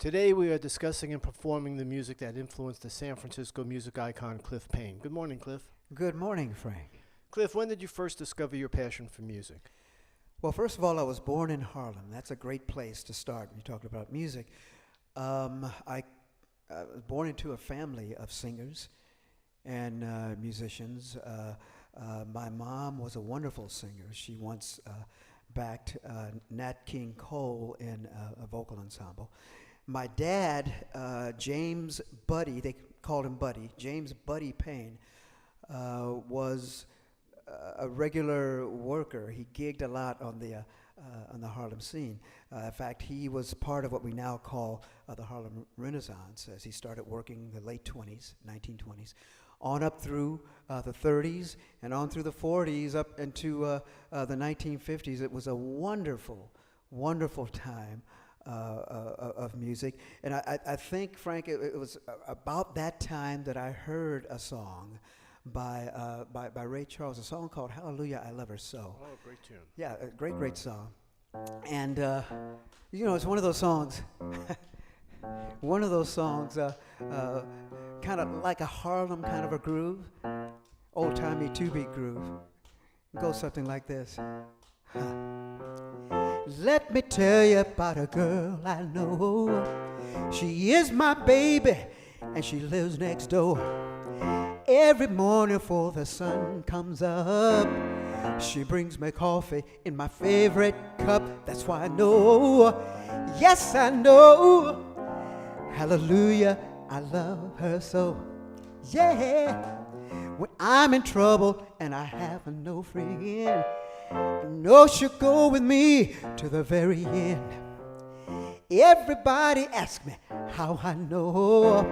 Today we are discussing and performing the music that influenced the San Francisco music icon Clif Payne. Good morning, Clif. Good morning, Frank. Clif, when did you first discover your passion for music? Well, first of all, I was born in Harlem. That's a great place to start when you're talking about music. I was born into a family of singers and musicians. My mom was a wonderful singer. She once backed Nat King Cole in a vocal ensemble. My dad, James Buddy, they called him Buddy, James Buddy Payne, was a regular worker. He gigged a lot on the Harlem scene. In fact, he was part of what we now call the Harlem Renaissance, as he started working in the late 20s, 1920s, on up through the 30s and on through the 40s up into the 1950s. It was a wonderful, wonderful time of music. And I think, Frank, it was about that time that I heard a song by Ray Charles, a song called Hallelujah, I Love Her So. Oh, great tune. Yeah, a great song. And, it's one of those songs, kind of like a Harlem kind of a groove, old-timey two-beat groove. It goes something like this. Let me tell you about a girl I know. She is my baby, and she lives next door. Every morning before the sun comes up, she brings me coffee in my favorite cup. That's why I know, yes I know, hallelujah, I love her so. Yeah, when I'm in trouble and I have no friend, no, she'll go with me to the very end. Everybody asks me how I know.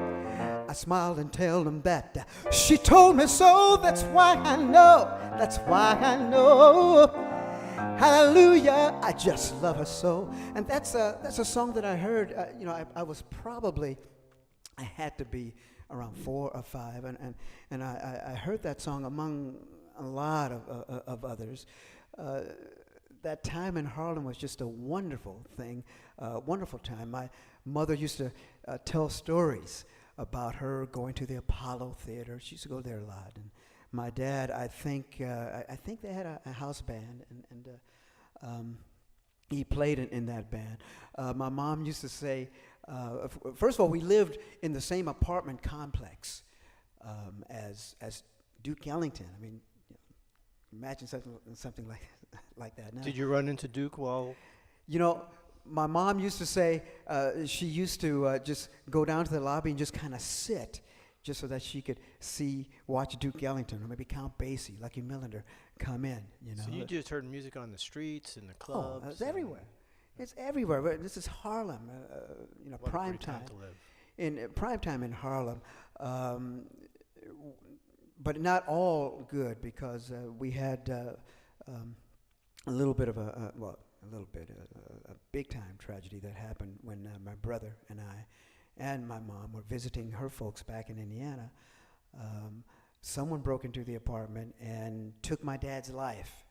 I smile and tell them that she told me so. That's why I know. That's why I know. Hallelujah, I just love her so. And that's a song that I heard. I was probably, I had to be around 4 or 5, and I heard that song among a lot of others. That time in Harlem was just a wonderful thing, wonderful time. My mother used to tell stories about her going to the Apollo Theater. She used to go there a lot. And my dad, I think they had a house band, and he played in that band. My mom used to say, first of all, we lived in the same apartment complex as Duke Ellington. I mean, imagine something like that now. Did you run into Duke while? My mom used to say she used to just go down to the lobby and just kind of sit, just so that she could watch Duke Ellington or maybe Count Basie, Lucky Millinder come in. So you just heard music on the streets, in the clubs? Oh, it's everywhere. It's everywhere. But this is Harlem, prime time. To live. In prime time in Harlem. But not all good, because we had a little bit of a big time tragedy that happened when my brother and I and my mom were visiting her folks back in Indiana. Someone broke into the apartment and took my dad's life.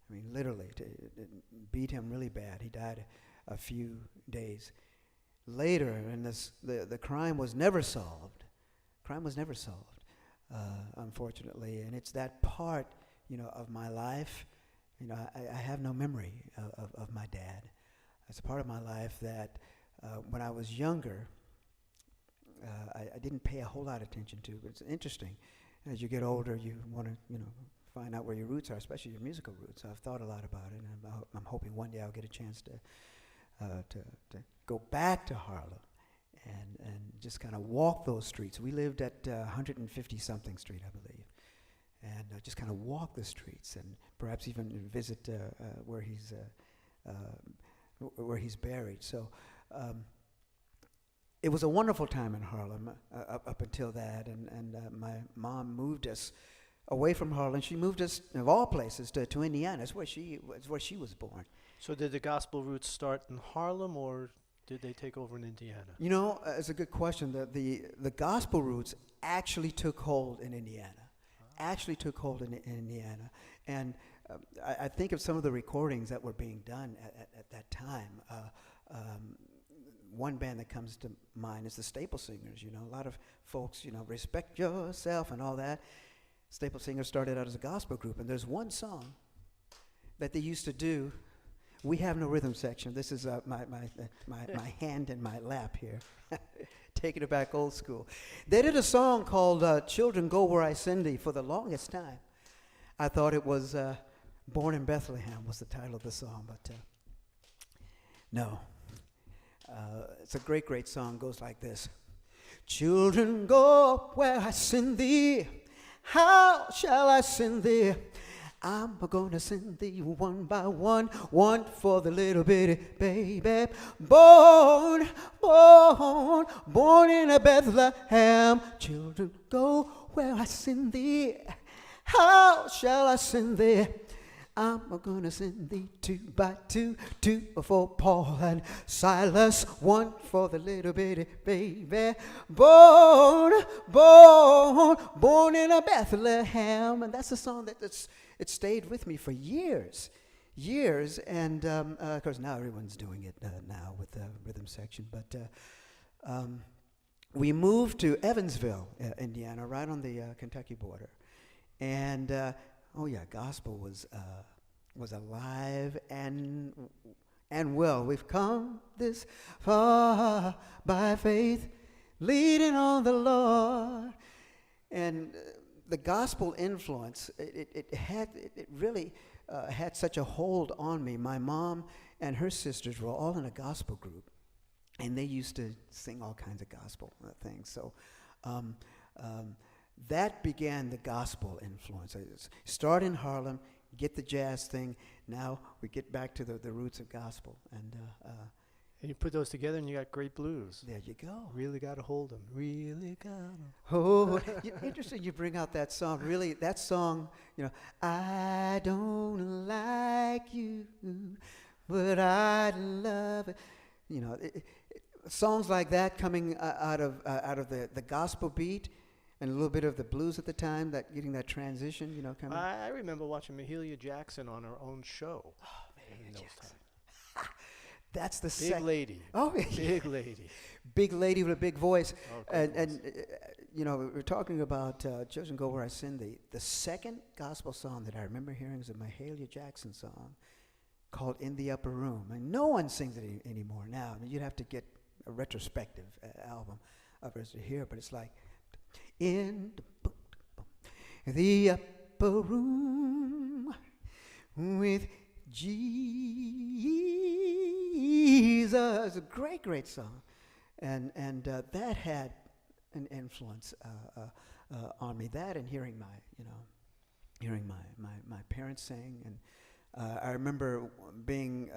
I mean, literally, beat him really bad. He died a few days later, and the crime was never solved. Unfortunately, and it's that part, of my life. I have no memory of my dad. It's a part of my life that when I was younger, I didn't pay a whole lot of attention to. But it's interesting. As you get older, you want to, find out where your roots are, especially your musical roots. I've thought a lot about it, and I'm hoping one day I'll get a chance to go back to Harlem and just kind of walk those streets. We lived at 150-something Street, I believe. And just kind of walk the streets and perhaps even visit where he's buried. So it was a wonderful time in Harlem up until that. And my mom moved us away from Harlem. She moved us, of all places, to Indiana. It's where she was born. So did the gospel roots start in Harlem, or did they take over in Indiana? It's a good question. The gospel roots actually took hold in Indiana. In Indiana. And I think of some of the recordings that were being done at that time. one band that comes to mind is the Staple Singers. You know, a lot of folks, you know, respect yourself and all that. Staple Singers started out as a gospel group, and there's one song that they used to do. We have no rhythm section. This is my hand in my lap here, taking it back old school. They did a song called "Children Go Where I Send Thee." For the longest time, I thought it was "Born in Bethlehem" was the title of the song, but no. It's a great, great song. Goes like this: Children, go where I send thee. How shall I send thee? I'm gonna send thee one by one, one for the little bitty baby, born in a Bethlehem. Children, go where I send thee. How shall I send thee? I'm gonna send thee two by two, two for Paul and Silas, one for the little bitty baby, born in a Bethlehem. And that's a song it stayed with me for years, and of course now everyone's doing it now with the rhythm section. But we moved to Evansville, Indiana, right on the Kentucky border, and gospel was alive and well. We've come this far by faith, leading on the Lord, and the gospel influence, it really had such a hold on me. My mom and her sisters were all in a gospel group, and they used to sing all kinds of gospel things. So that began the gospel influence. Start in Harlem, get the jazz thing. Now we get back to the roots of gospel, and you put those together, and you got great blues. There you go. Really got to hold them. Really got to. Oh, interesting you bring out that song. Really, that song, you know, I don't like you, but I love it. You know, songs like that coming out of the gospel beat and a little bit of the blues at the time, that getting that transition, you know, coming. I remember watching Mahalia Jackson on her own show. Oh, Mahalia Jackson. Times. That's the big lady. Oh, big lady. Big lady with a big voice. Oh, and you know, we're talking about Children Go Where I Send Thee. The second gospel song that I remember hearing is a Mahalia Jackson song called "In the Upper Room." And no one sings it anymore now. I mean, you'd have to get a retrospective album of it to hear, but it's like, in the upper room with Jesus. A great, great song. And that had an influence on me. That and hearing my parents sing. And I remember being,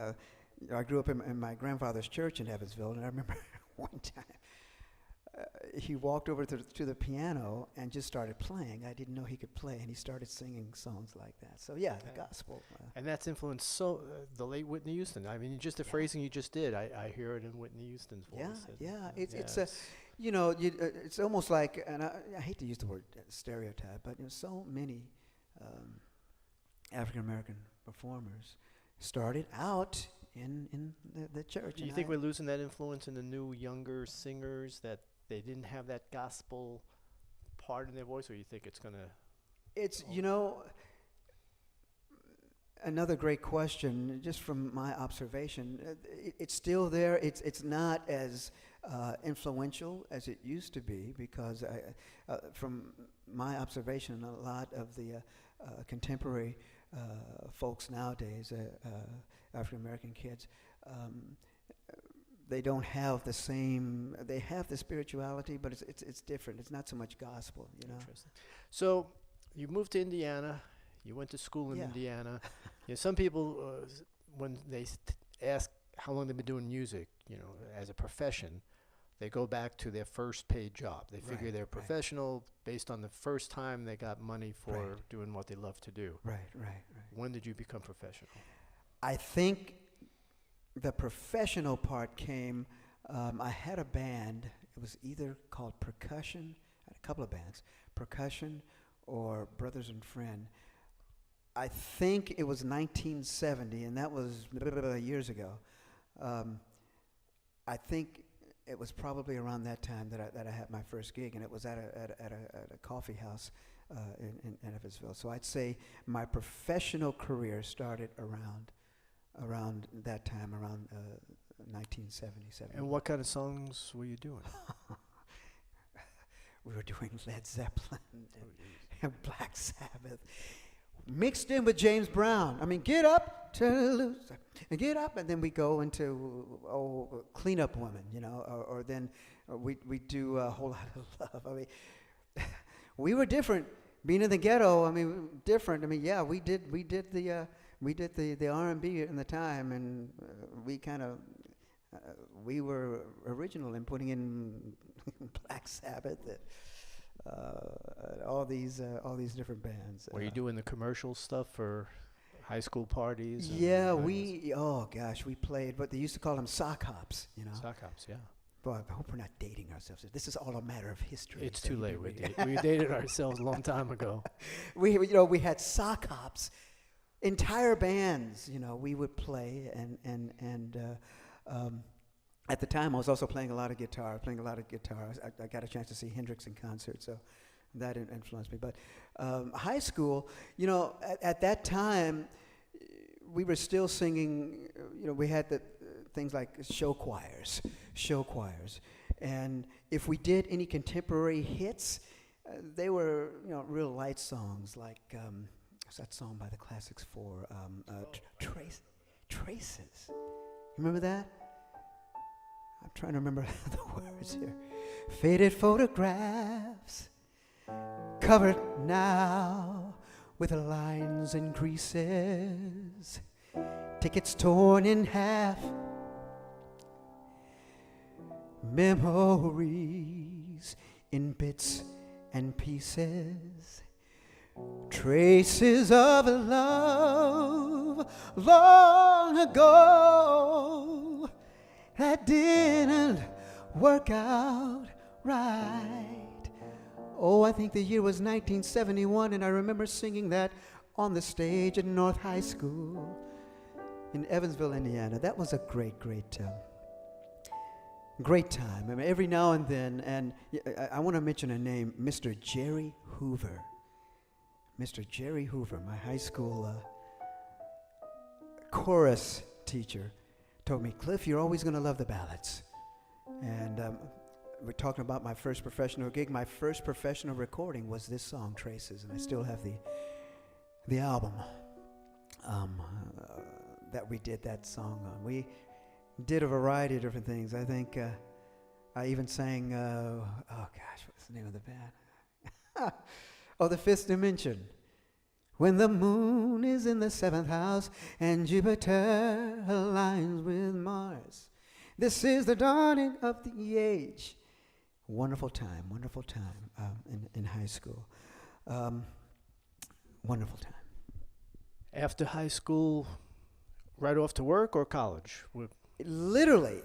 I grew up in my grandfather's church in Evansville, and I remember one time he walked over to the piano and just started playing. I didn't know he could play, and he started singing songs like that. So yeah, the gospel. And that's influenced the late Whitney Houston. I mean, just the phrasing you just did, I hear it in Whitney Houston's voice. It's a, you know, it's almost like, and I hate to use the word stereotype, but you know, so many African American performers started out in the church. Do you think we're losing that influence in the new younger singers, that they didn't have that gospel part in their voice, or you think it's going to? It's, you know, another great question, just from my observation. It's still there. It's not as influential as it used to be, because from my observation, a lot of the contemporary folks nowadays, African American kids, they don't have the same. They have the spirituality, but it's different. It's not so much gospel, you know. Interesting. So you moved to Indiana. You went to school in Indiana. You know, some people, when they ask how long they've been doing music, you know, as a profession, they go back to their first paid job. They figure they're professional based on the first time they got money for doing what they love to do. Right. When did you become professional? I think the professional part came, I had a band. It was either called Percussion, I had a couple of bands, Percussion or Brothers and Friend. I think it was 1970, and that was years ago. I think it was probably around that time that I had my first gig, and it was at a coffee house in Evansville. So I'd say my professional career started around that time, around 1977. And what kind of songs were you doing? We were doing Led Zeppelin and Black Sabbath, mixed in with James Brown. I mean, get up, turn loose, and get up, and then we go into cleanup women, you know, or then we do a whole lot of love. I mean, we were different, being in the ghetto. I mean, different. I mean, yeah, we did the R&B in the time, and we kind of we were original in putting in Black Sabbath. All these different bands. Were you doing the commercial stuff for high school parties? Yeah, we played what they used to call them sock hops, you know. Sock hops, yeah. Boy, I hope we're not dating ourselves. This is all a matter of history. It's too late. We dated ourselves a long time ago. We had sock hops, entire bands. You know, we would play and at the time, I was also playing a lot of guitar. I got a chance to see Hendrix in concert, so that influenced me. But high school, you know, at that time, we were still singing. You know, we had the things like show choirs, and if we did any contemporary hits, they were, you know, real light songs like what's that song by the Classics for Traces. You remember that? I'm trying to remember the words here. Faded photographs, covered now with lines and creases, tickets torn in half, memories in bits and pieces, traces of a love long ago that didn't work out right. Oh, I think the year was 1971, and I remember singing that on the stage at North High School in Evansville, Indiana. That was a great time. I mean, every now and then, and I want to mention a name, Mr. Jerry Hoover. Mr. Jerry Hoover, my high school chorus teacher, told me, Cliff, you're always going to love the ballads. And we're talking about my first professional gig. My first professional recording was this song, Traces, and I still have the album that we did that song on. We did a variety of different things. I think I even sang, what's the name of the band? The Fifth Dimension. When the moon is in the 7th house and Jupiter aligns with Mars, this is the dawning of the age. Wonderful time in high school. Wonderful time. After high school, right off to work or college? Literally,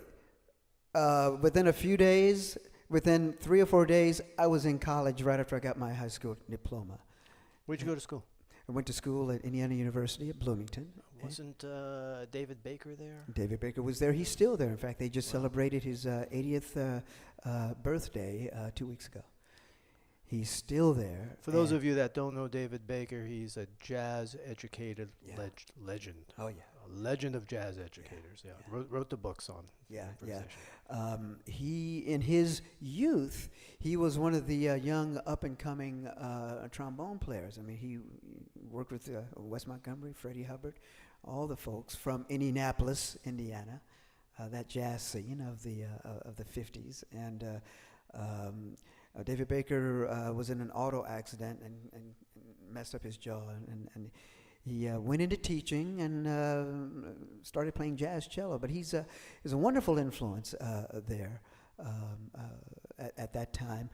within a few days, within 3 or 4 days, I was in college right after I got my high school diploma. Where'd you go to school? I went to school at Indiana University at Bloomington. Wasn't David Baker there? David Baker was there. He's still there. In fact, they just celebrated his 80th birthday 2 weeks ago. He's still there. For those of you that don't know David Baker, he's a jazz-educated legend. Oh, yeah. A legend of jazz educators, yeah. Wrote the books on improvisation. He, in his youth, he was one of the young up-and-coming trombone players. I mean, he worked with Wes Montgomery, Freddie Hubbard, all the folks from Indianapolis, Indiana, that jazz scene of the 50s. And David Baker was in an auto accident and messed up his jaw, and he went into teaching and started playing jazz cello. But he's a wonderful influence there at that time.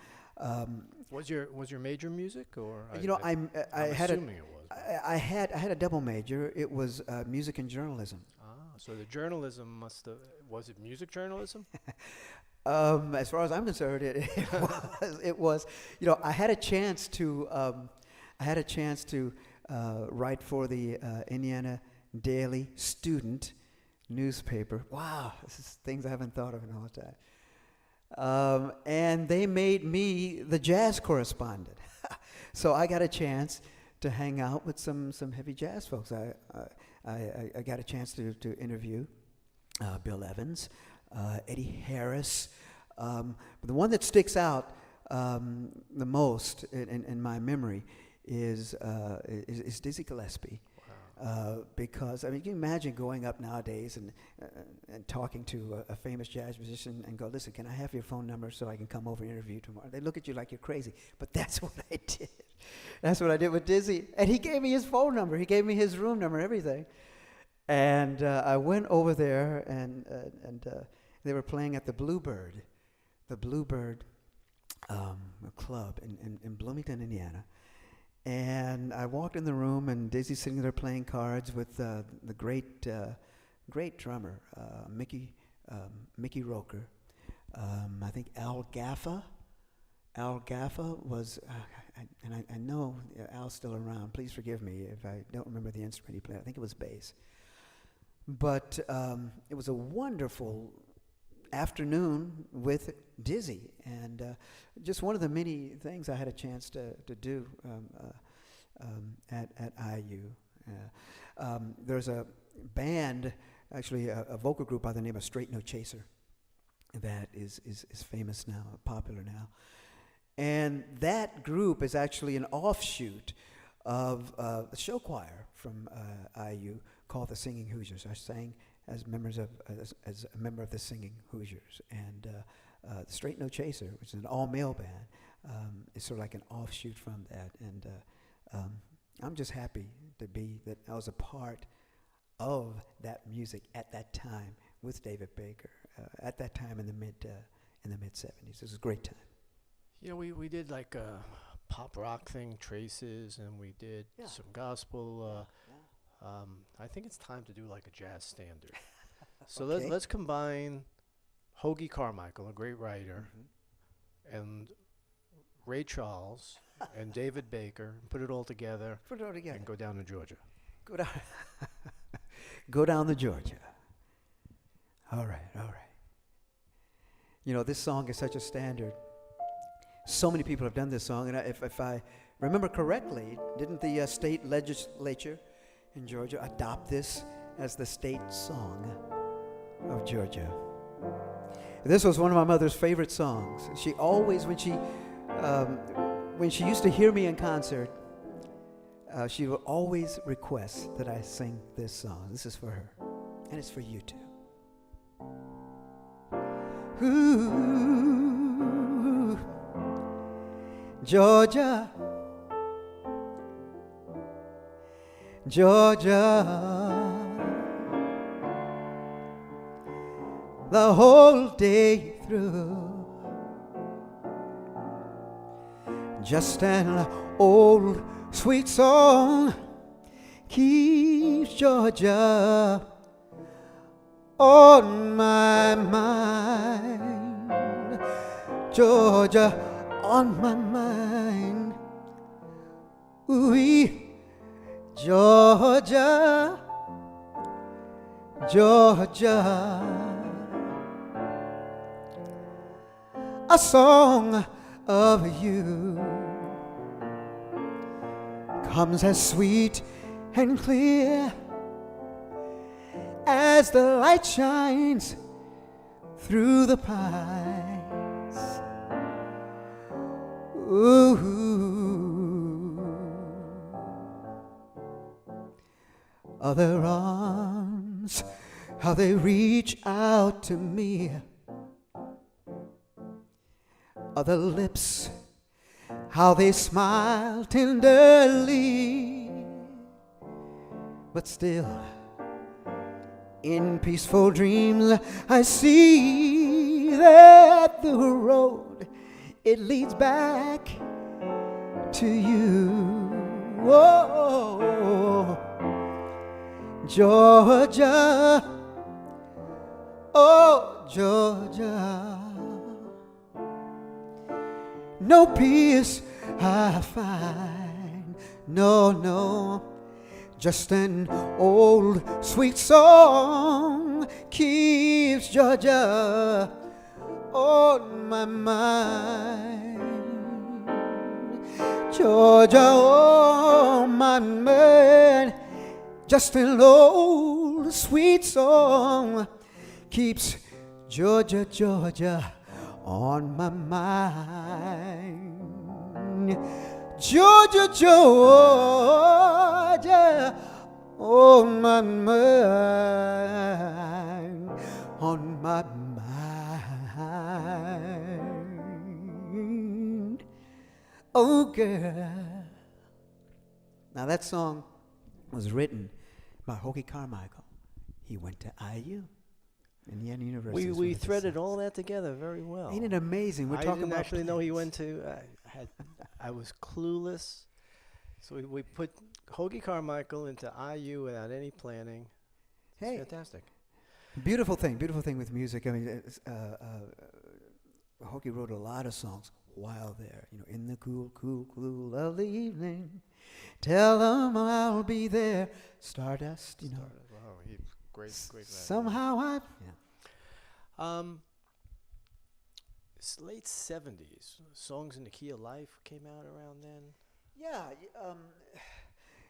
Was your major music, or I'm assuming it was. I had a double major. It was music and journalism. So the journalism was it music journalism? As far as I'm concerned, it was. I had a chance to write for the Indiana Daily Student newspaper. Wow, this is things I haven't thought of in a long time. And they made me the jazz correspondent. So I got a chance to hang out with some heavy jazz folks. I got a chance to interview Bill Evans, Eddie Harris. But the one that sticks out the most in my memory is Dizzy Gillespie. Because, I mean, can you imagine going up nowadays and talking to a famous jazz musician and go, listen, can I have your phone number so I can come over and interview you tomorrow? They look at you like you're crazy, but that's what I did. That's what I did with Dizzy. And he gave me his phone number. He gave me his room number, everything. And I went over there, and they were playing at the Bluebird Club in Bloomington, Indiana. And I walked in the room, and Dizzy's sitting there playing cards with the great drummer, Mickey Roker. I think Al Gaffa. Al Gaffa was, I know Al's still around. Please forgive me if I don't remember the instrument he played. I think it was bass. But it was a wonderful afternoon with Dizzy, and just one of the many things I had a chance to do at IU. There's a band, actually a vocal group by the name of Straight No Chaser, that is famous now, popular now. And that group is actually an offshoot of a show choir from IU called the Singing Hoosiers. I sang as as a member of the Singing Hoosiers, and the Straight No Chaser, which is an all-male band, is sort of like an offshoot from that. And I'm just happy that I was a part of that music at that time with David Baker. At that time in the mid 70s, it was a great time. You know, we did like a pop rock thing, Traces, and we did some gospel. I think it's time to do like a jazz standard. So Okay. let's combine Hoagy Carmichael, a great writer, and Ray Charles and David Baker, and put it all together. Put it all together. And go down to Georgia. Go down. Go down to Georgia. All right. You know, this song is such a standard. So many people have done this song, and if I remember correctly, didn't the state legislature in Georgia adopt this as the state song of Georgia? This was one of my mother's favorite songs. She always, when she used to hear me in concert, she would always request that I sing this song. This is for her, and it's for you too. Ooh, Georgia, Georgia, the whole day through, just an old sweet song keeps Georgia on my mind, Georgia on my mind. Ooh, Georgia, Georgia, a song of you comes as sweet and clear as the light shines through the pines. Ooh, other arms, how they reach out to me. Other lips, how they smile tenderly. But still, in peaceful dreams, I see that the road, it leads back to you. Oh, Georgia, oh, Georgia. No peace I find, no, just an old sweet song keeps Georgia on my mind. Georgia on my mind. Just an old sweet song keeps Georgia, Georgia on my mind. Georgia, Georgia on my mind, on my mind. Oh, girl. Now that song was written by Hoagy Carmichael. He went to IU, Indiana University. We threaded all that together very well. Ain't it amazing? We're talking about. I didn't actually know he went to. I was clueless, so we put Hoagy Carmichael into IU without any planning. Hey, it's fantastic. Beautiful thing with music. I mean, Hoagy wrote a lot of songs while there. You know, in the cool, cool, cool of the evening. Tell them I'll be there. Stardust, you know. Wow, he's great. Somehow It's late 70s. Songs in the Key of Life came out around then. Yeah,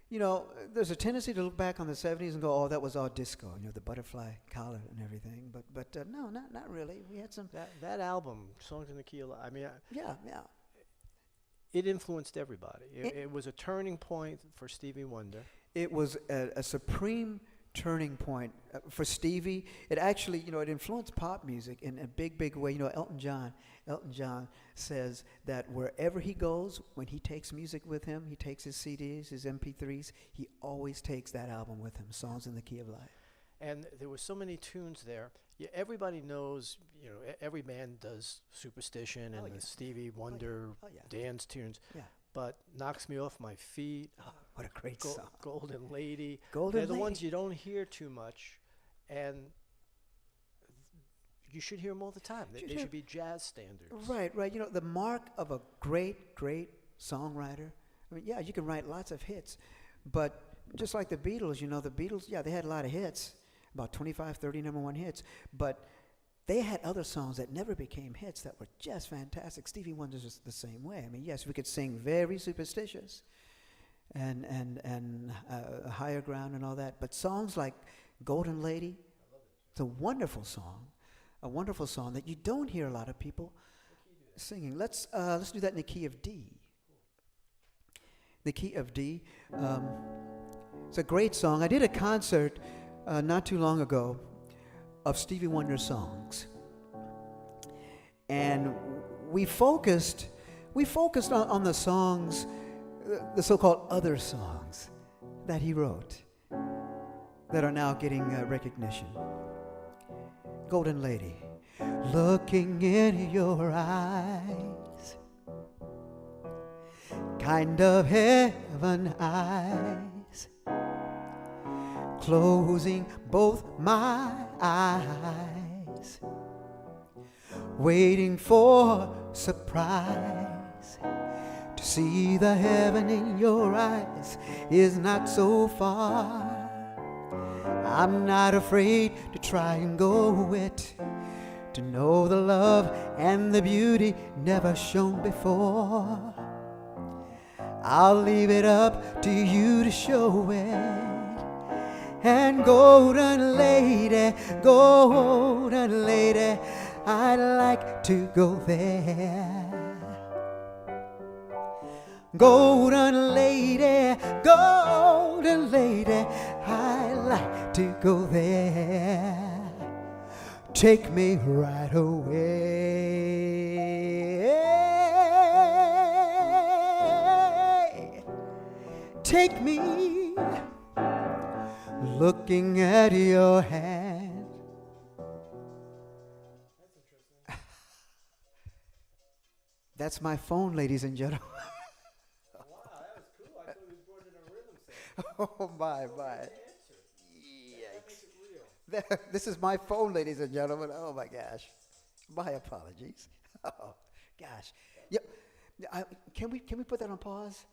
you know, there's a tendency to look back on the 70s and go, oh, that was all disco, you know, the butterfly collar and everything. But no, not really. We had some. That album, Songs in the Key of Life, I mean, yeah. It influenced everybody. It was a turning point for Stevie Wonder. It was a supreme turning point for Stevie. It actually, you know, it influenced pop music in a big, big way. You know, Elton John says that wherever he goes, when he takes music with him, he takes his CDs, his MP3s, he always takes that album with him, Songs in the Key of Life. And there were so many tunes there. Yeah, everybody knows, you know, every band does Superstition and the Stevie Wonder dance tunes. Yeah. But Knocks Me Off My Feet. Oh, what a great song. Golden Lady. They're the ones you don't hear too much. And you should hear them all the time. They should be jazz standards. Right. You know, the mark of a great songwriter. I mean, yeah, you can write lots of hits. But just like the Beatles, you know, they had a lot of hits. About 25, 30 number one hits. But they had other songs that never became hits that were just fantastic. Stevie Wonder's was the same way. I mean, yes, we could sing Very Superstitious and Higher Ground and all that. But songs like Golden Lady, it's a wonderful song that you don't hear a lot of people singing. Let's do that in the key of D. The key of D. It's a great song. I did a concert not too long ago of Stevie Wonder songs, and we focused on the songs, the so-called other songs that he wrote that are now getting recognition. Golden Lady, looking in your eyes, kind of heaven eyes, closing both my eyes, waiting for surprise. To see the heaven in your eyes is not so far. I'm not afraid to try and go it, to know the love and the beauty never shown before. I'll leave it up to you to show it. And golden lady, I'd like to go there. Golden lady, I'd like to go there. Take me right away. Take me looking at your hand. That's my phone, ladies and gentlemen. Wow, that was cool. I thought we were going in a rhythm section. Oh, my. Yikes. This is my phone, ladies and gentlemen. Oh, my gosh. My apologies. Oh, gosh. Yep. Can we put that on pause?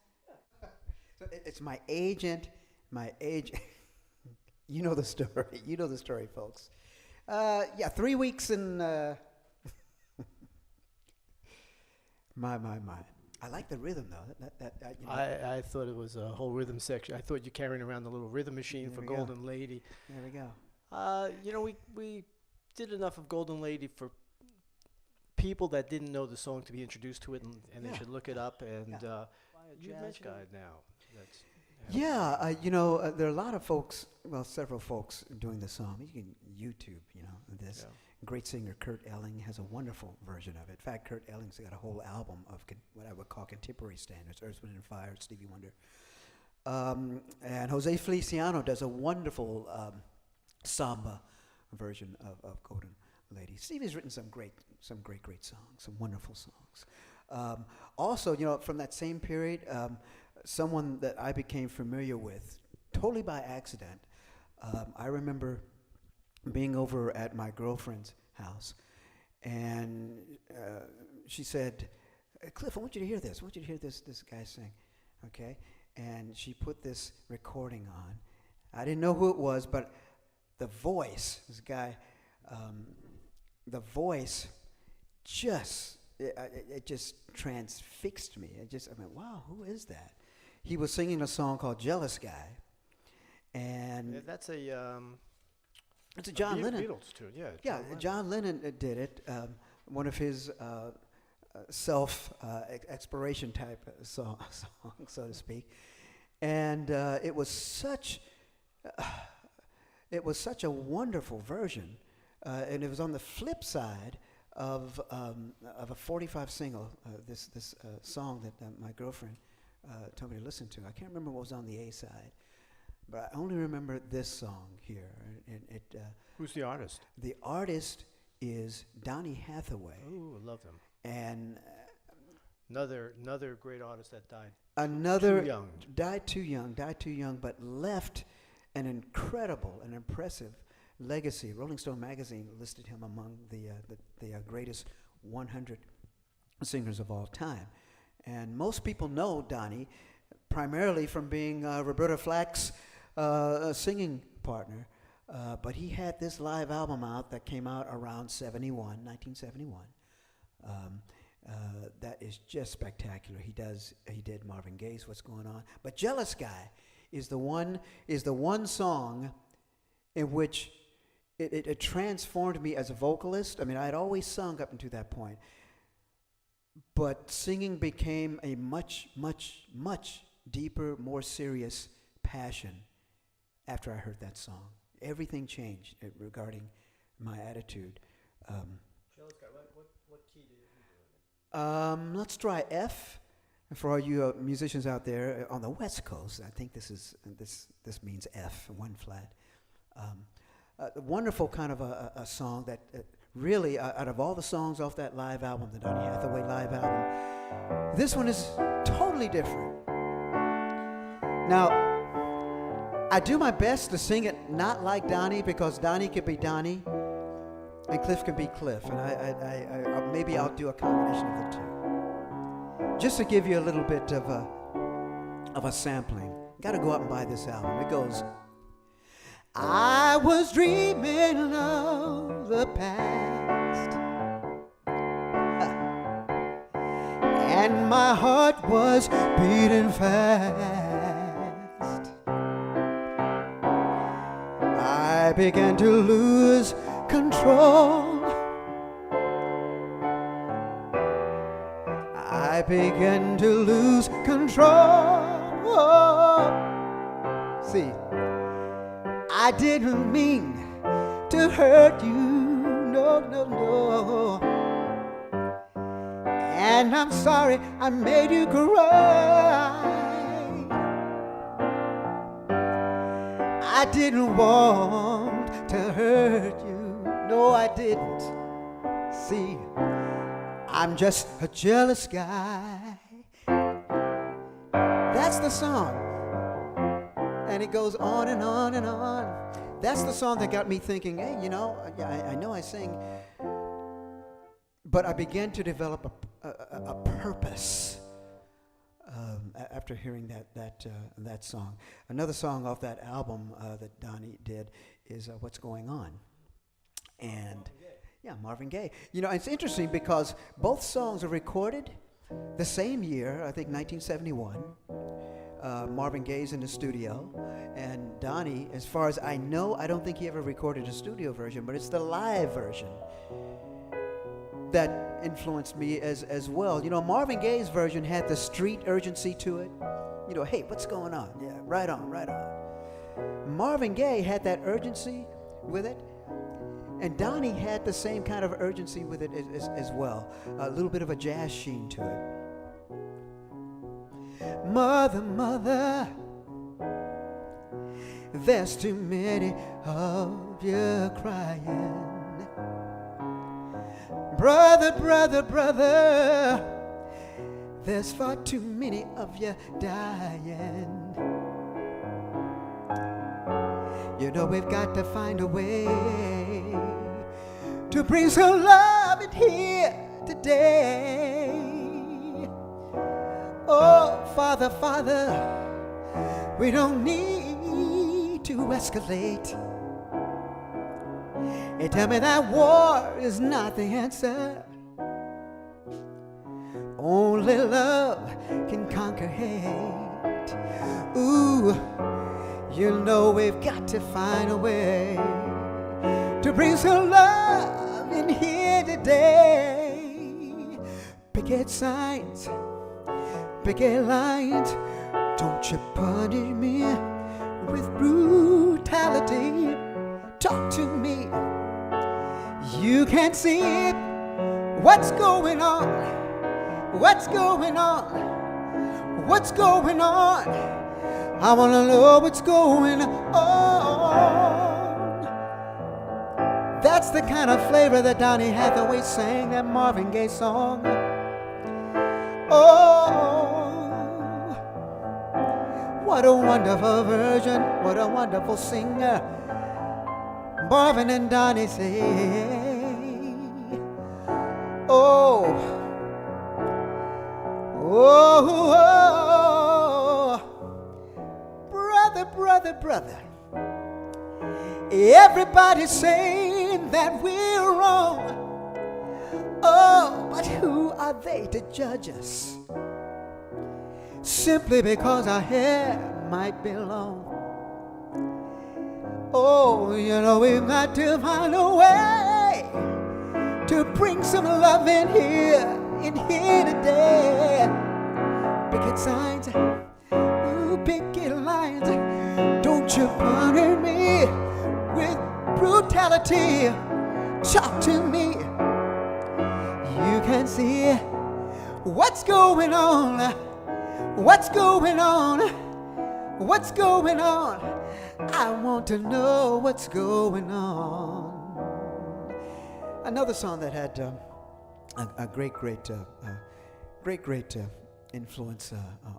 So it's my agent. You know the story. You know the story, folks. 3 weeks in My. I like the rhythm though. You know. I thought it was a whole rhythm section. I thought you're carrying around the little rhythm machine for Golden Lady. There we go. You know, we did enough of Golden Lady for people that didn't know the song to be introduced to it, and they should look it up. And you mentioned guy now. That's you know, there are a lot of folks, well, several folks doing the song. You can YouTube, you know, this. Yeah. Great singer Kurt Elling has a wonderful version of it. In fact, Kurt Elling's got a whole album of what I would call contemporary standards, Earth, Wind & Fire, Stevie Wonder. And Jose Feliciano does a wonderful samba version of Golden Lady. Stevie's written some great songs, some wonderful songs. Also, you know, from that same period, someone that I became familiar with, totally by accident, I remember being over at my girlfriend's house, and she said, Cliff, I want you to hear this. I want you to hear this guy sing, okay? And she put this recording on. I didn't know who it was, but the voice, this guy, the voice it just transfixed me. I mean, wow, who is that? He was singing a song called Jealous Guy, and that's a it's a John Lennon. Beatles tune, yeah. Yeah, John Lennon did it. One of his self-exploration type song, so to speak. And it was such a wonderful version. And it was on the flip side of a 45 single, this song that my girlfriend told me to listen to. I can't remember what was on the A side. But I only remember this song here. Who's the artist? The artist is Donny Hathaway. Ooh, I love him. And another great artist that died. Died too young, but left an incredible and impressive legacy. Rolling Stone magazine listed him among the greatest 100 singers of all time. And most people know Donny primarily from being Roberta Flack's singing partner, but he had this live album out that came out around 1971. That is just spectacular. He did Marvin Gaye's "What's Going On," but "Jealous Guy" is the one song in which it transformed me as a vocalist. I mean, I had always sung up until that point, but singing became a much, much, much deeper, more serious passion after I heard that song. Everything changed regarding my attitude. Jealous Guy, what key did you do it in? Let's try F. For all you musicians out there on the West Coast, I think this means F, one flat. A wonderful kind of a song that really, out of all the songs off that live album, the Donny Hathaway live album, this one is totally different. Now, I do my best to sing it not like Donny, because Donny could be Donny and Cliff can be Cliff, and I maybe I'll do a combination of the two, just to give you a little bit of a sampling. Got to go out and buy this album. It goes, I was dreaming of the past, and my heart was beating fast. I began to lose control. I began to lose control. See, I didn't mean to hurt you, no, no, no. And I'm sorry I made you cry. I didn't want to hurt you, no, I didn't. See, I'm just a jealous guy. That's the song. And it goes on and on and on. That's the song that got me thinking, hey, you know, I know I sing, but I began to develop a purpose after hearing that song. Another song off that album that Donny did is What's Going On. And yeah, Marvin Gaye. You know, it's interesting because both songs are recorded The same year, I think 1971, Marvin Gaye's in the studio, and Donny, as far as I know, I don't think he ever recorded a studio version, but it's the live version that influenced me as well. You know, Marvin Gaye's version had the street urgency to it. You know, hey, what's going on? Yeah, right on, right on. Marvin Gaye had that urgency with it, and Donny had the same kind of urgency with it as well. A little bit of a jazz sheen to it. Mother, mother, there's too many of you crying. Brother, brother, brother, there's far too many of you dying. You know we've got to find a way to bring some love in here today. Oh, Father, Father, we don't need to escalate. They tell me that war is not the answer. Only love can conquer hate. Ooh, you know we've got to find a way to bring some love in here today. Picket signs, picket lines, don't you punish me with brutality. Talk to me. You can't see it. What's going on? What's going on? What's going on? I want to know what's going on. That's the kind of flavor that Donny Hathaway sang that Marvin Gaye song. Oh, what a wonderful version. What a wonderful singer. Marvin and Donny say, oh, oh, oh, brother, brother, brother, everybody's saying that we're wrong. Oh, but who are they to judge us? Simply because our hair might be long. Oh, you know we've got to find a way to bring some love in here today. Picket signs, ooh, picket lines, don't you punish me with brutality. Talk to me. You can see what's going on. What's going on? What's going on? I want to know what's going on. Another song that had a great influence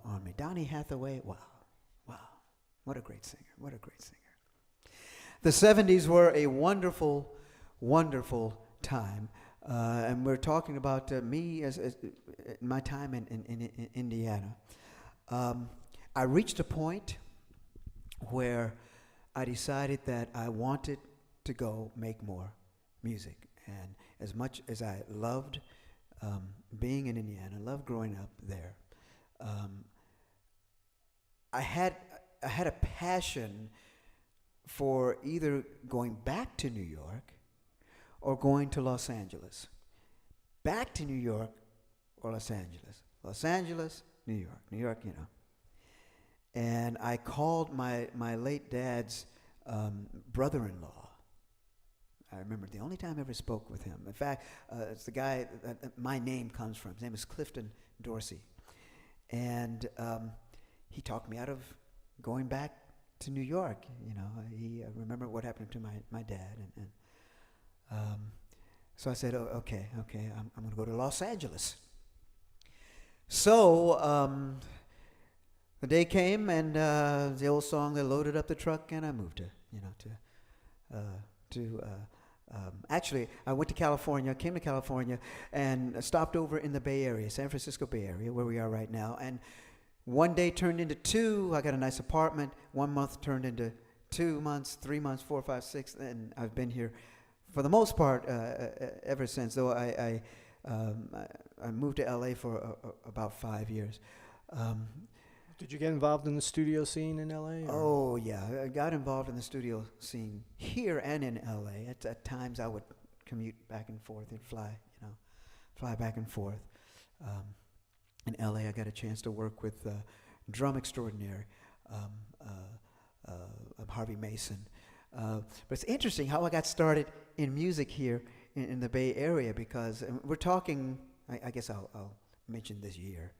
on me. Donny Hathaway. Wow, what a great singer! What a great singer. The 70s were a wonderful, wonderful time, and we're talking about me as my time in Indiana. I reached a point where I decided that I wanted to go make more music. And as much as I loved being in Indiana, loved growing up there, I had a passion for either going back to New York or going to Los Angeles. Back to New York or Los Angeles. Los Angeles, New York. New York, you know. And I called my late dad's brother-in-law. I remember the only time I ever spoke with him. In fact, it's the guy that my name comes from. His name is Clifton Dorsey. And he talked me out of going back to New York. You know, he remembered what happened to my dad. And so I said, oh, okay, I'm going to go to Los Angeles. So the day came, and the old song, they loaded up the truck, and I moved actually, I went to California, came to California, and stopped over in the Bay Area, San Francisco Bay Area, where we are right now. And one day turned into two. I got a nice apartment. 1 month turned into 2 months, 3 months, 4, 5, 6, and I've been here for the most part ever since. Though I I moved to LA for about 5 years. Did you get involved in the studio scene in LA? Oh, yeah. I got involved in the studio scene here and in LA. At times I would commute back and forth and fly back and forth. In LA, I got a chance to work with drum extraordinaire Harvey Mason. But it's interesting how I got started in music here in the Bay Area, because we're talking, I guess I'll mention the year,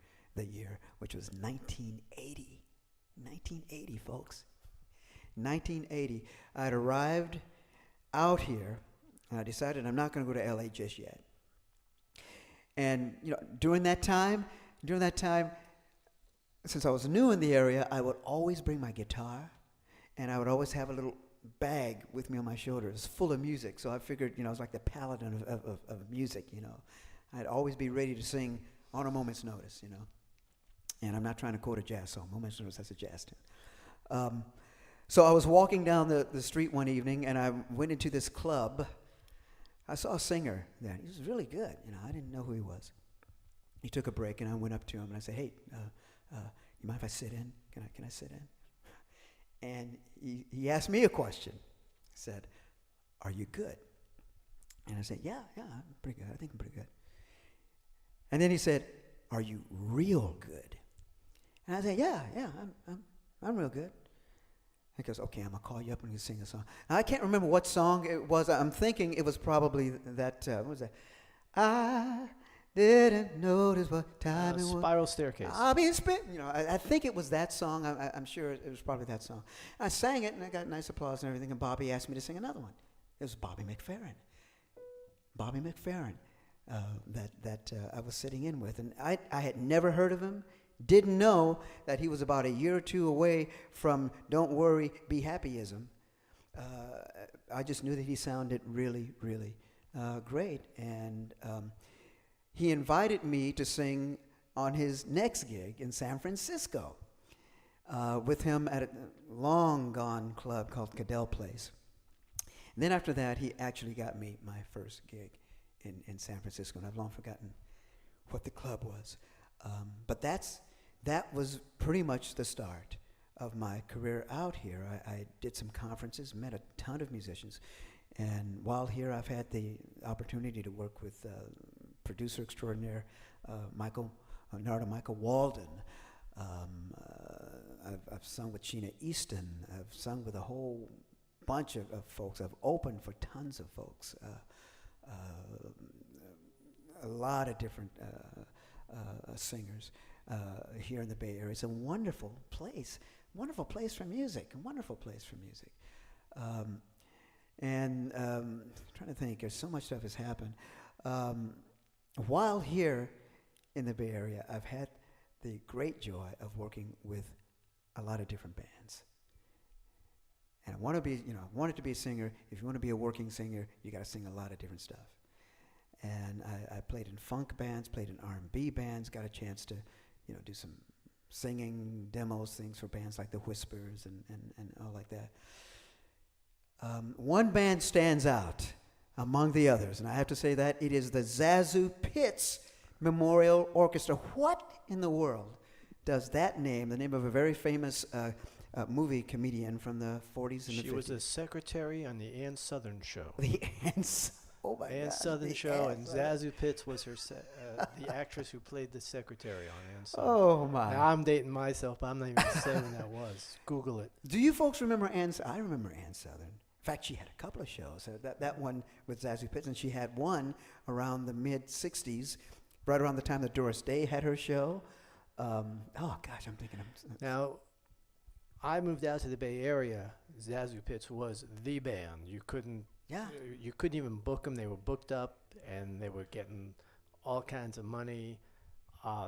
which was 1980. 1980, folks. 1980. I'd arrived out here, and I decided I'm not going to go to LA just yet. And during that time, since I was new in the area, I would always bring my guitar, and I would always have a little bag with me on my shoulder. It was full of music, so I figured, I was like the paladin of music, I'd always be ready to sing on a moment's notice, And I'm not trying to quote a jazz song. Moment's notice, that's a jazz tune. So I was walking down the street one evening, and I went into this club. I saw a singer there. He was really good. I didn't know who he was. He took a break, and I went up to him, and I said, "Hey, you mind if I sit in? Can I sit in?" And he asked me a question. He said, "Are you good?" And I said, "Yeah, I'm pretty good. I think I'm pretty good." And then he said, "Are you real good?" And I said, "Yeah, I'm real good." He goes, "Okay, I'm gonna call you up and you sing a song." Now, I can't remember what song it was. I'm thinking it was probably that. What was that? I didn't notice what time it was. Spiral Staircase. I mean, I think it was that song. I'm sure it was probably that song. I sang it, and I got nice applause and everything. And Bobby asked me to sing another one. It was Bobby McFerrin. That I was sitting in with, and I had never heard of him. Didn't know that he was about a year or two away from "Don't Worry, Be Happyism." I just knew that he sounded really, really great, and he invited me to sing on his next gig in San Francisco with him at a long-gone club called Cadell Place. And then after that, he actually got me my first gig in San Francisco, and I've long forgotten what the club was. But that was pretty much the start of my career out here. I did some conferences, met a ton of musicians, and while here I've had the opportunity to work with producer extraordinaire Michael Walden. I've sung with Sheena Easton. I've sung with a whole bunch of folks. I've opened for tons of folks. A lot of different singers here in the Bay Area. It's a wonderful place for music. And I'm trying to think, there's so much stuff has happened. While here in the Bay Area, I've had the great joy of working with a lot of different bands. And I wanted to be a singer. If you want to be a working singer, you got to sing a lot of different stuff. And I played in funk bands, played in R&B bands, got a chance to, do some singing demos, things for bands like the Whispers and all like that. One band stands out among the others, and I have to say that it is the Zasu Pitts Memorial Orchestra. What in the world does that name, the name of a very famous movie comedian from the 40s and the 50s? She was a secretary on the Ann Southern show. The Ann Southern show, and Zasu Pitts was her the actress who played the secretary on Ann Southern. Oh, my. Now, I'm dating myself, but I'm not even saying when that was. Google it. Do you folks remember Ann? I remember Ann Southern. In fact, she had a couple of shows. That one with Zasu Pitts, and she had one around the mid-'60s, right around the time that Doris Day had her show. I'm thinking. Now, I moved out to the Bay Area. Zasu Pitts was the band. You couldn't even book them. They were booked up, and they were getting all kinds of money.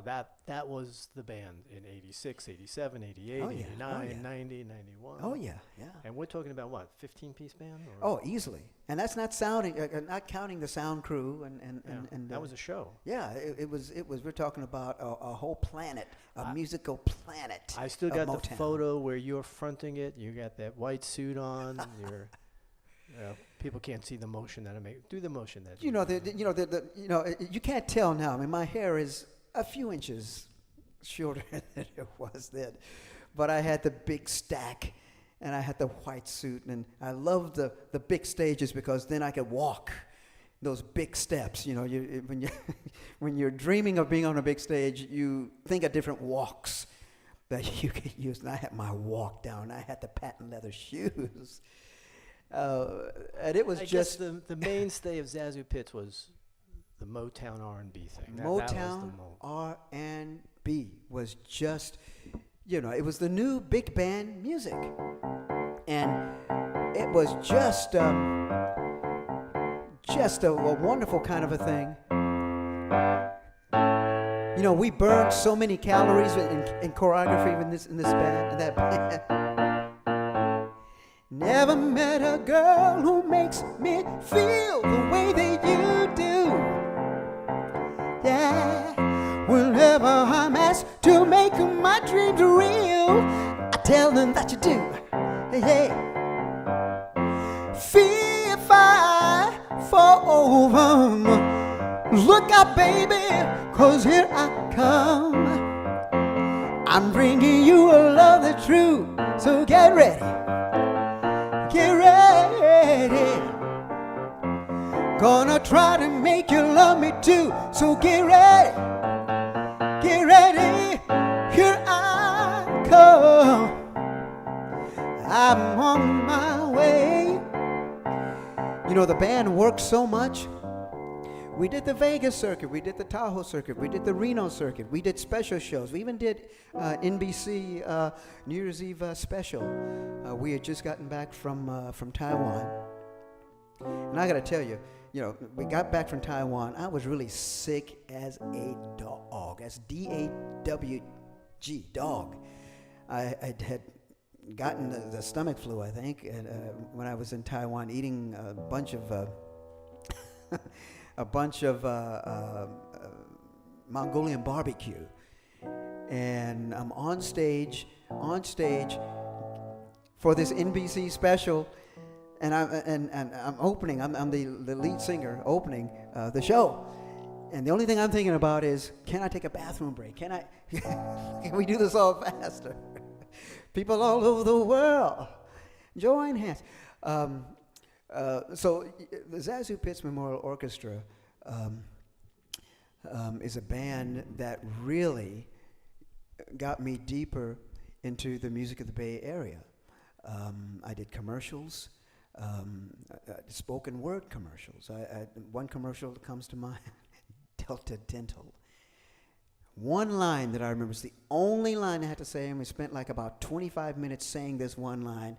That was the band in 86, 87, 88, 89, 90, 91. Oh, yeah. And we're talking about what, 15-piece band? Oh, easily. And that's not not counting the sound crew and that was a show. Yeah, it was. We're talking about a whole planet, a musical planet. I still got Motown. the photo where you're fronting it. You got that white suit on. People can't see the motion that I make. Do the motion that you can't tell now. I mean, my hair is a few inches shorter than it was then, but I had the big stack, and I had the white suit, and I loved the big stages because then I could walk those big steps. When you're dreaming of being on a big stage, you think of different walks that you could use. And I had my walk down. I had the patent leather shoes. And it was I just... guess the mainstay of Zasu Pitts was the Motown R&B thing. Motown R&B was just, it was the new big band music. And it was just a wonderful kind of a thing. We burned so many calories in choreography in this band, in that band. Never met a girl who makes me feel the way that you do. Yeah, whenever I'm asked to make my dreams real, I tell them that you do. Hey, if I fall over, look out, baby, 'cause here I come. I'm bringing you a love that's true, so get ready. Get ready. Gonna try to make you love me too, so get ready. Get ready. Here I come. I'm on my way. The band worked so much. We did the Vegas circuit, we did the Tahoe circuit, we did the Reno circuit, we did special shows. We even did NBC New Year's Eve special. We had just gotten back from Taiwan. And I got to tell you, we got back from Taiwan. I was really sick as a dog. That's D-A-W-G, dog. I had gotten the stomach flu, I think, and, when I was in Taiwan eating a bunch of Mongolian barbecue, and I'm on stage for this NBC special, and I'm opening. I'm the lead singer opening the show, and the only thing I'm thinking about is, can I take a bathroom break? Can we do this all faster? People all over the world, join hands. So the Zasu Pitts Memorial Orchestra is a band that really got me deeper into the music of the Bay Area. I did commercials, spoken word commercials. One commercial that comes to mind, Delta Dental. One line that I remember, is the only line I had to say, and we spent like about 25 minutes saying this one line.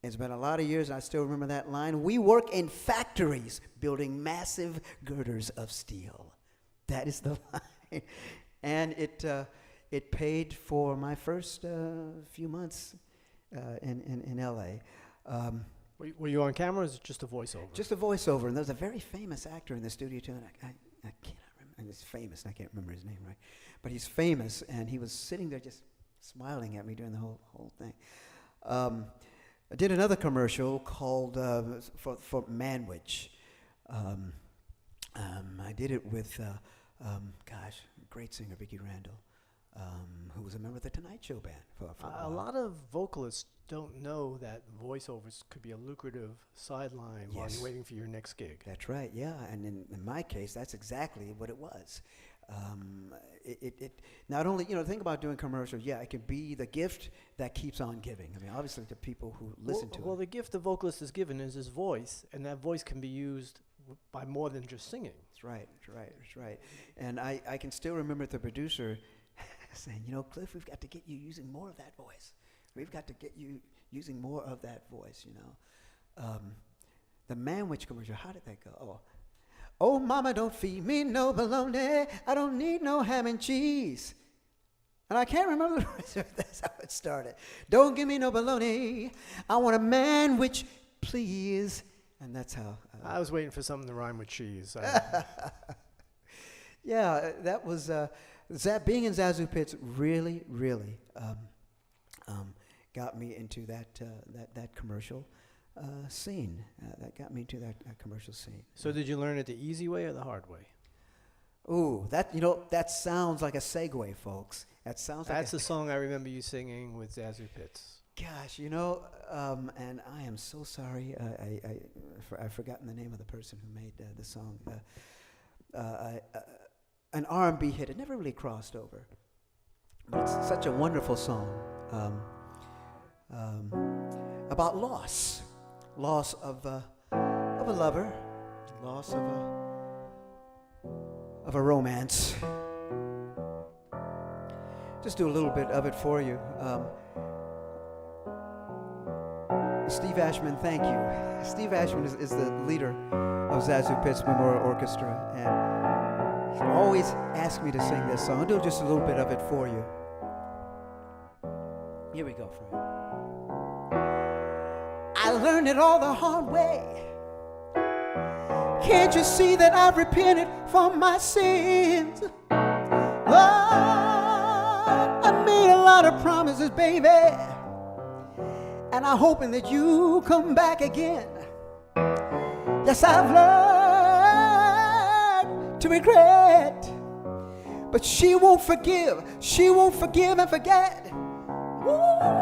It's been a lot of years, and I still remember that line. We work in factories building massive girders of steel. That is the line. And it paid for my first few months in L.A. Were you on camera, or is it just a voiceover? Just a voiceover. And there's a very famous actor in the studio, too, and I cannot remember. And he's famous, and I can't remember his name, right? But he's famous, and he was sitting there just smiling at me during the whole thing. I did another commercial called for Manwich. I did it with, great singer Vicki Randall, who was a member of the Tonight Show band. For a lot of vocalists don't know that voiceovers could be a lucrative sideline while you're waiting for your next gig. That's right, yeah. And in my case, that's exactly what it was. It not only, think about doing commercials, it can be the gift that keeps on giving. I mean, obviously the people who listen to it. Well, the gift the vocalist is given is his voice, and that voice can be used by more than just singing. That's right. And I can still remember the producer saying, Cliff, we've got to get you using more of that voice. We've got to get you using more of that voice, The Manwich commercial, how did that go? Oh, mama, don't feed me no bologna. I don't need no ham and cheese. And I can't remember the rest of it. That's how it started. Don't give me no bologna. I want a Manwich, please. And that's how. I was waiting for something to rhyme with cheese. Yeah, that was being in Zasu Pitts really, really got me into that commercial. scene. That got me into that commercial scene. So did you learn it the easy way or the hard way? Ooh, that sounds like a segue, folks. That sounds like That's the song I remember you singing with Zasu Pitts. Gosh, and I am so sorry. I've forgotten the name of the person who made the song. An R&B hit. It never really crossed over, but it's such a wonderful song about loss of a lover, loss of a romance. Just do a little bit of it for you. Steve Ashman, thank you. Steve Ashman is the leader of Zasu Pitts Memorial Orchestra, and he always asks me to sing this song. I'll do just a little bit of it for you. Here we go, friend. I learned it all the hard way. Can't you see that I've repented for my sins? Oh, I made a lot of promises, baby, and I'm hoping that you come back again. Yes, I've learned to regret, but she won't forgive and forget. Ooh,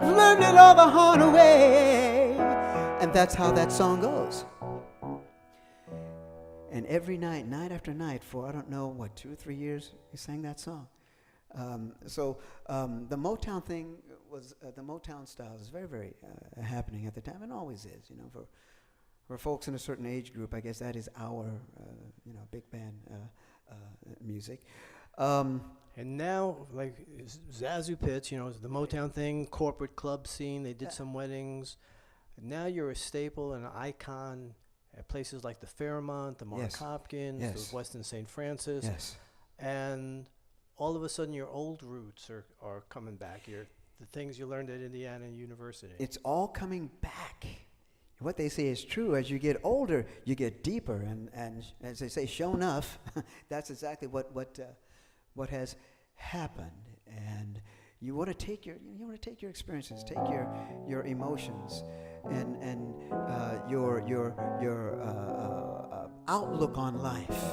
learned it all the hard way, and that's how that song goes. And every night after night, for I don't know, 2 or 3 years, we sang that song. The Motown thing was, the Motown style is very, very happening at the time, and always is. For folks in a certain age group, I guess that is our, big band music. And now, like Zasu Pitts, the Motown thing, corporate club scene, they did some weddings. And now you're a staple and an icon at places like the Fairmont, the Mark Hopkins, the Westin St. Francis. Yes. And all of a sudden your old roots are coming back. The things you learned at Indiana University. It's all coming back. What they say is true. As you get older, you get deeper. And as they say, sure enough, that's exactly what has happened. And you want to take your experiences, take your emotions, and your outlook on life,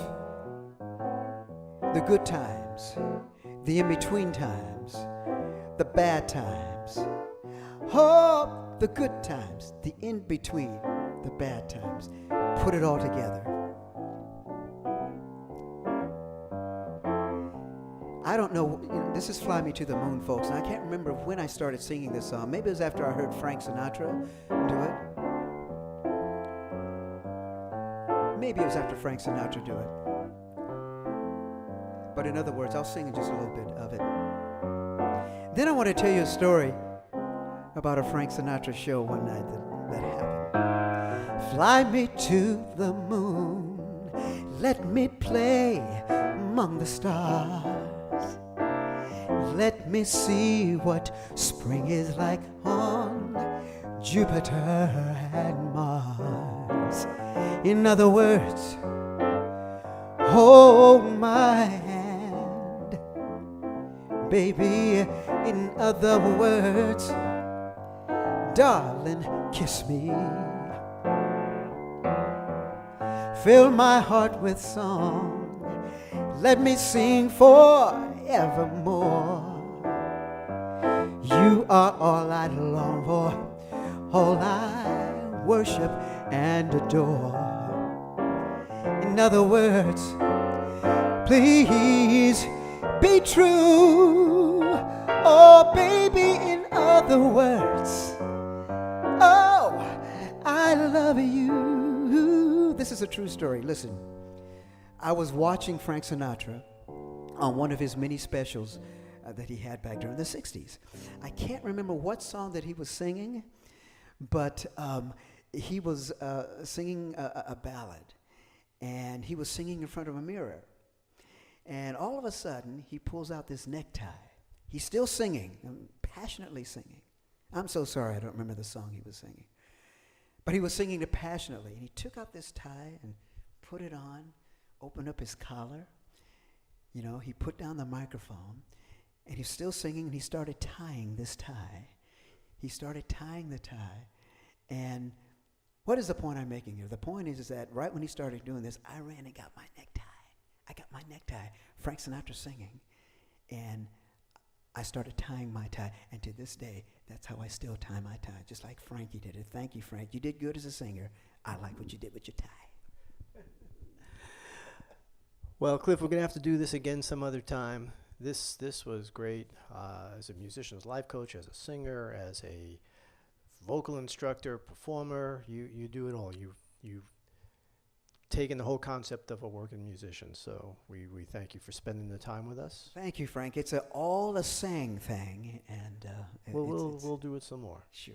the good times, the in-between times, the bad times, the good times, the in-between, the bad times. Put it all together. I don't know, this is Fly Me to the Moon, folks, and I can't remember when I started singing this song. Maybe it was after I heard Frank Sinatra do it. Maybe it was after Frank Sinatra do it. But in other words, I'll sing just a little bit of it. Then I want to tell you a story about a Frank Sinatra show one night that happened. Fly me to the moon, let me play among the stars. Let me see what spring is like on Jupiter and Mars. In other words, hold my hand, baby. In other words, darling, kiss me. Fill my heart with song. Let me sing forevermore. You are all I long for, all I worship and adore. In other words, please be true. Oh, baby, in other words, oh, I love you. This is a true story. Listen, I was watching Frank Sinatra on one of his many specials that he had back during the 60s. I can't remember what song that he was singing, but he was singing a ballad, and he was singing in front of a mirror. And all of a sudden, he pulls out this necktie. He's still singing, passionately singing. I'm so sorry I don't remember the song he was singing. But he was singing it passionately, and he took out this tie and put it on, opened up his collar. He put down the microphone, and he's still singing, and he started tying this tie. he started tying the tie. And what is the point I'm making here? The point is that right when he started doing this, I ran and got my necktie. I got my necktie, Frank Sinatra singing. And I started tying my tie. And to this day, that's how I still tie my tie, just like Frankie did it. Thank you, Frank. You did good as a singer. I like what you did with your tie. Well, Cliff, we're going to have to do this again some other time. This was great as a musician, as a life coach, as a singer, as a vocal instructor, performer. You do it all. You've taken the whole concept of a working musician. So we thank you for spending the time with us. Thank you, Frank. It's all a sang thing, and we'll do it some more. Sure.